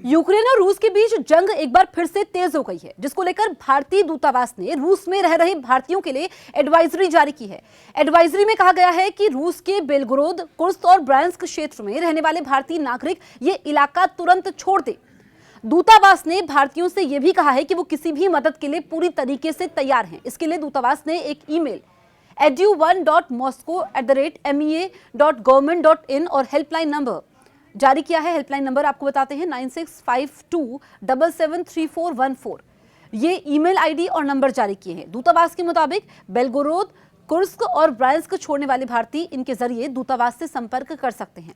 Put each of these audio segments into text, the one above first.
Ukraine और रूस के बीच जंग एक बार फिर से तेज हो गई है, जिसको लेकर भारतीय दूतावास ने रूस में रह रहे भारतीयों के लिए एडवाइजरी जारी की है। एडवाइजरी में कहा गया है कि रूस के बेलगोरोद, कुर्स्क और ब्रांस्क क्षेत्र में रहने वाले भारतीय नागरिक ये इलाका तुरंत छोड़ दे। दूतावास ने भारतीयों से यह भी कहा है कि वो किसी भी मदद के लिए पूरी तरीके से तैयार हैं। इसके लिए दूतावास ने एक ईमेल edu1.moscow@mea.government.in और हेल्पलाइन नंबर जारी किया है। हेल्पलाइन नंबर आपको बताते हैं 9652773414। ये ईमेल आईडी और नंबर जारी किए हैं। दूतावास के मुताबिक बेलगोरोद, कुर्स्क और ब्रांस्क छोड़ने वाले भारतीय इनके जरिए दूतावास से संपर्क कर सकते हैं।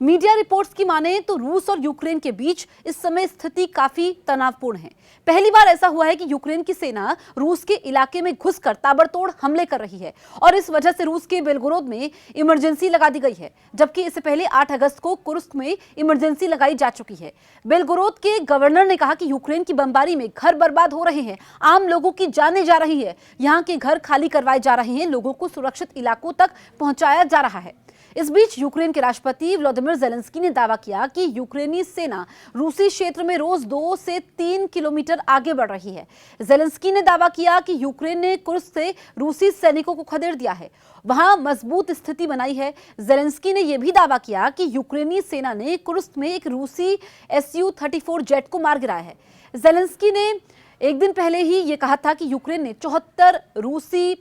मीडिया रिपोर्ट्स की माने तो रूस और यूक्रेन के बीच इस समय स्थिति काफी तनावपूर्ण है। पहली बार ऐसा हुआ है कि यूक्रेन की सेना रूस के इलाके में घुसकर ताबड़तोड़ हमले कर रही है और इस वजह से रूस के बेलगोरोद में इमरजेंसी लगा दी गई है, जबकि इससे पहले 8 अगस्त को कुर्स्क में इमरजेंसी लगाई जा चुकी है। बेलगोरोद के गवर्नर ने कहा कि यूक्रेन की बमबारी में घर बर्बाद हो रहे हैं, आम लोगों की जानें जा रही है, यहाँ के घर खाली करवाए जा रहे हैं, लोगों को सुरक्षित इलाकों तक पहुंचाया जा रहा है। इस बीच यूक्रेन के राष्ट्रपति व्लादिमीर ज़ेलेंस्की ने दावा किया कि यूक्रेनी सेना रूसी क्षेत्र में रोज 2 से 3 किलोमीटर आगे बढ़ रही है। ज़ेलेंस्की ने दावा किया कि यूक्रेन ने कुर्स्क से रूसी सैनिकों को खदेड़ दिया है, वहां मजबूत स्थिति बनाई है। ज़ेलेंस्की ने यह भी दावा किया कि यूक्रेनी सेना ने कुर्स्क में एक रूसी Su-34 जेट को मार गिराया है। ज़ेलेंस्की ने एक दिन पहले ही यह कहा था कि यूक्रेन ने 74 रूसी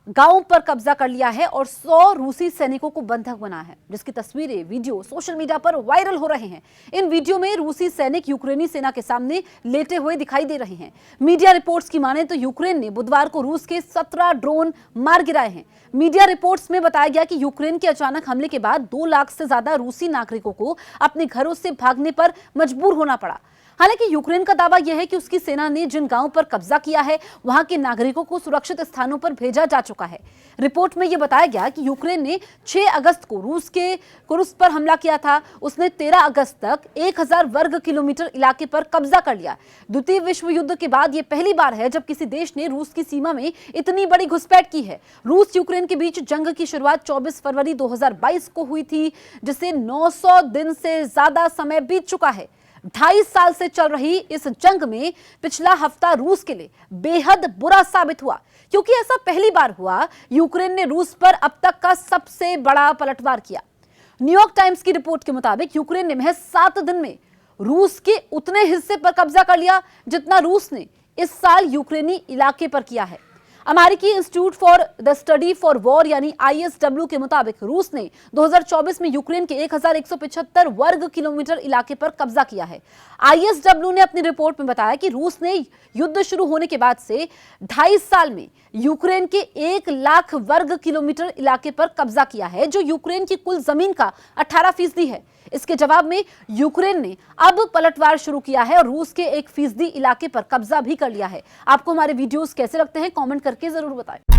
गांवों पर कब्जा कर लिया है और 100 रूसी सैनिकों को बंधक बनाया है, जिसकी तस्वीरें, वीडियो सोशल मीडिया पर वायरल हो रहे हैं। इन वीडियो में रूसी सैनिक यूक्रेनी सेना के सामने लेटे हुए दिखाई दे रहे हैं। मीडिया रिपोर्ट्स की माने तो यूक्रेन ने बुधवार को रूस के 17 ड्रोन मार गिराए हैं। मीडिया रिपोर्ट्स में बताया गया कि यूक्रेन के अचानक हमले के बाद 2 लाख से ज्यादा रूसी नागरिकों को अपने घरों से भागने पर मजबूर होना पड़ा। हालांकि यूक्रेन का दावा यह है कि उसकी सेना ने जिन गांवों पर कब्जा किया है, वहां के नागरिकों को सुरक्षित स्थानों पर भेजा जा चुका है। रिपोर्ट में यह बताया गया कि यूक्रेन ने 6 अगस्त को रूस के कुर्स्क पर हमला किया था। उसने 13 अगस्त तक 1000 वर्ग किलोमीटर इलाके पर कब्जा कर लिया। द्वितीय विश्व युद्ध के बाद यह पहली बार है जब किसी देश ने रूस की सीमा में इतनी बड़ी घुसपैठ की है। रूस यूक्रेन के बीच जंग की शुरुआत 24 फरवरी 2022 को हुई थी, जिसे 900 दिन से ज्यादा समय बीत चुका है। 2.5 साल से चल रही इस जंग में पिछला हफ्ता रूस के लिए बेहद बुरा साबित हुआ, क्योंकि ऐसा पहली बार हुआ यूक्रेन ने रूस पर अब तक का सबसे बड़ा पलटवार किया। न्यूयॉर्क टाइम्स की रिपोर्ट के मुताबिक यूक्रेन ने महज 7 दिन में रूस के उतने हिस्से पर कब्जा कर लिया जितना रूस ने इस साल यूक्रेनी इलाके पर किया है। अमेरिकी institute for the study for war यानी ISW के मुताबिक रूस ने 2024 में यूक्रेन के 1175 वर्ग किलोमीटर इलाके पर कब्जा किया है। ISW ने अपनी रिपोर्ट में बताया कि रूस ने युद्ध शुरू होने के बाद से 2.5 साल में यूक्रेन के 1 लाख वर्ग किलोमीटर इलाके पर कब्जा किया है, जो यूक्रेन की कुल जमीन का 18% है। इसके जवाब में यूक्रेन ने अब पलटवार शुरू किया है और रूस के 1% इलाके पर कब्जा भी कर लिया है। आपको हमारे वीडियोस कैसे लगते हैं, कमेंट करके जरूर बताएं।